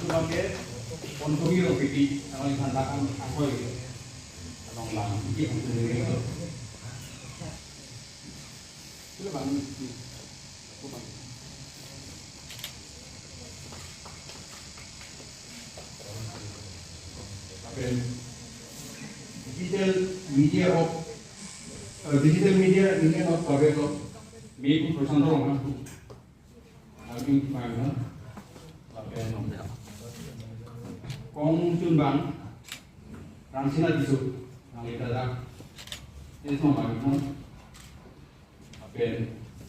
sebagai konfigurasi roketi kalau dihantarkan apa itu atau lang itu itu itu bang digital media Union of Correo maybe for some wrong having fine Kong Chunbang Rangsina Disu Nangitadak ini semua bagi apen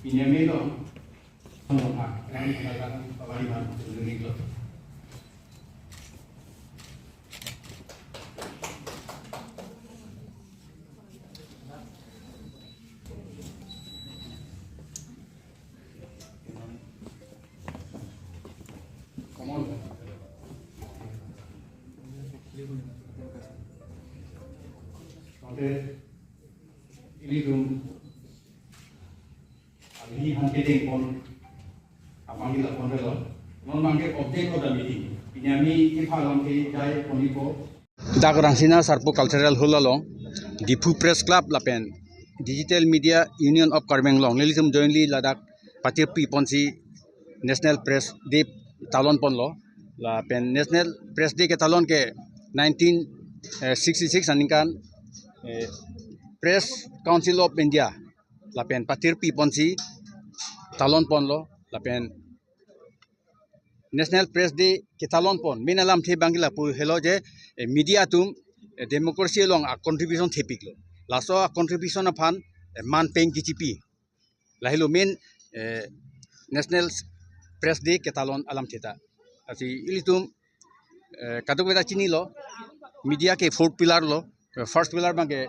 Pinyamelo semua yang dikatakan pemalihan seluruh itu ini dum ini hangketing pon abang kita pon dulu non mangke objek ko da meeting pinyami ifalam ke jai ponipo dak rangsina sarpo cultural hulalong dipu press club lapen digital media union of karmenglong lelisum jointly ladak patir pi ponsi national press day talon ponlo lapen national press day ke talon ke 1966 aninkan Press Council of India lapen patir pi ponsi talon pon lo lapen National Press Day ke talon pon minalam the bangila pu hello je media tum democracy long a contribution thepik lo laso a contribution aphan man peng gcp lahilo main National Press Day ke talon alam theta asi ilitum kadok beta chini lo media ke fourth pillar lo first pillar bangke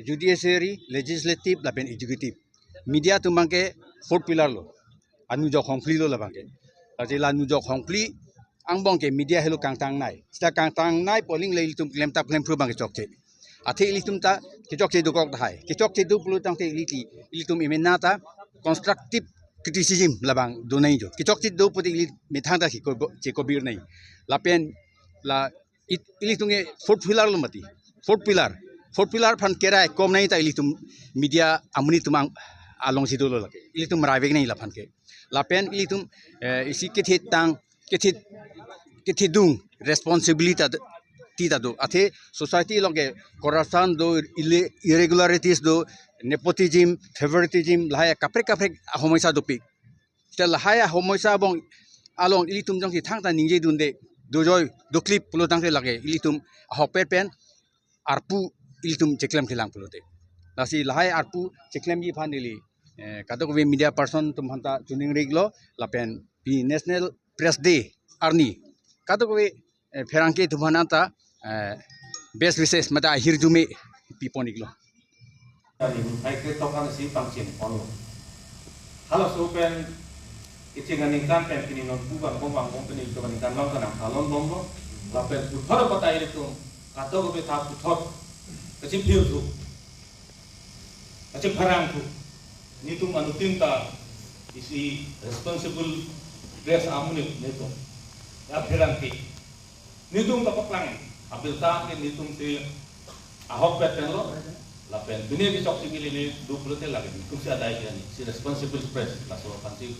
judiciary legislative lapen executive media tu bangke fourth pillar lo anu jo khongpli lo la bangke ati la nu jo khongpli ang bangke media helo kangtang nai sta kangtang nai polling leil tum klem tap klem pru bangke chokche athi ilitum ta ke chokche du kok dai ke chokche du plu tang te ilitum imenna ta constructive criticism labang do nai jo ke chokche du pudi mithang ta ki ko che ko bir nai lapen la ilitunge fourth pillar lo mati fourth pillar phan kerai kom nai ta ilitum media amuni tumang along sidolo lake ilitum ravek nai la phan ke lapen ilitum isi ke tang ke dung responsibility ti ta do athe society loge corruption do irregularities do nepotism favoritism lahaya kapre homoisa do pi tel lahaya homoisa bong along ilitum jong ki thang ta ningje dunde dojoi do clip pulo tangte lage ilitum hoper pen arpu ilitum cheklem khilang pulote lasi lahai arpu cheklem ji phanili kadok we media person tum hanta tuning riglo lapen pi national press day arni kadok we ferangke tumananta best wishes mata hirjume piponiglo ani ai ke tokan si pangchin ono halo sopen icingan ingkan pen kini non kubang bombang company itu kan ingkan long kana halon bombo lapen puthor kota itu kato go betha puthor kecil phiu tu kecil barang tu ni tu manutin ta isi responsible press amunit ni tu ya pherang ki ni tu ka paklang abil ta ke ni tu te ahok peten lo lapen dunia di sok singil ini 20 tel lagi tu si ada ini si responsible press laso panci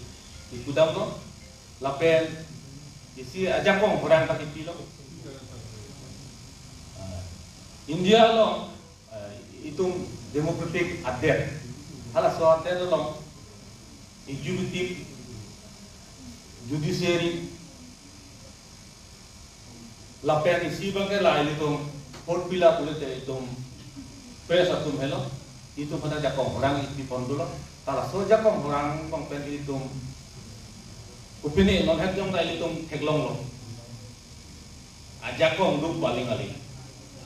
ikudam lo lapen isi aja kong orang tak kipilo India lo itu democratic ader hala so ader lo executive judiciary lapen isi bangke la itu fourth pillar boleh itu press atum hello itu pada jakong orang di pondulo tala so jakong orang bang pen itu upini non het jong dai litung keglong lo ajakong du paling ali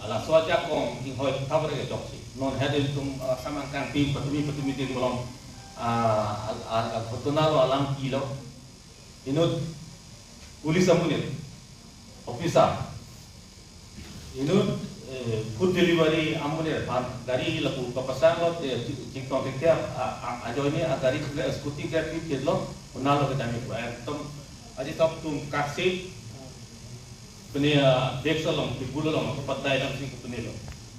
ala so ajakong ing hoi tabre ke joksi non het litung samangkan tim patumi tin bolong al fotonalo alam kilo inut pulis amunit officer inut food delivery amunit dari laku kapasang lo jingtong tektia ajo ini dari skuti kreatif lo unalo ke kami tom aji top tum kasih punya deksa long, di bulu long, kepada dalam sing punya lo.